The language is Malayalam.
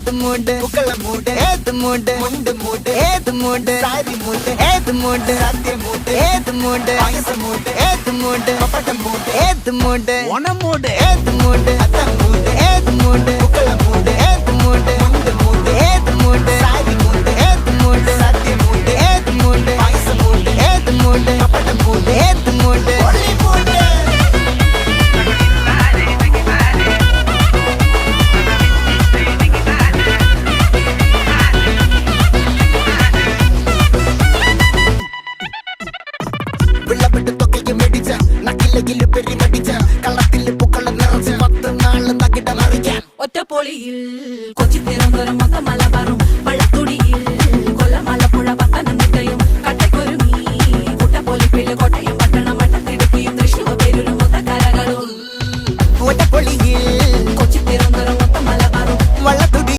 ഏത് മൂട് പുക്കള മൂട് ഏത് മൂട് മുണ്ട് മൂട് ഏത് മൂട് സാരി മൂട് ഏത് മൂട് സദ്യ മൂട് ഏത് മൂട് പായസ മൂട് ഏത് മൂട് പപ്പടം മൂട് ഏത് മൂട് ഓണം മൂട് ഏത് മൂട് അത്തം മൂട് ഏത് മൂട് പുക്കള മൂട് ഏത് മൂട് മുണ്ട് മൂട് ഏത് മൂട് സാരി മൂട് ഏത് മൂട് സദ്യ മൂട് ഏത് മൂട് പായസ മൂട് ഏത് മൂട് പപ്പടം മൂട് ഏത് മൂട് ഒളി മൂട് വിളവെട്ട് തൊക്കയും വെടിച്ച നക്കിലകില് പെരുമടിച്ച കള്ളത്തില് പൂക്കള നിറച്ച് 10 നാള് നകിട മറിക്കാൻ ഒറ്റപ്പൊളിയിൽ കൊച്ചി തിരുവനന്തപുരം മൊത്തം മലബാറും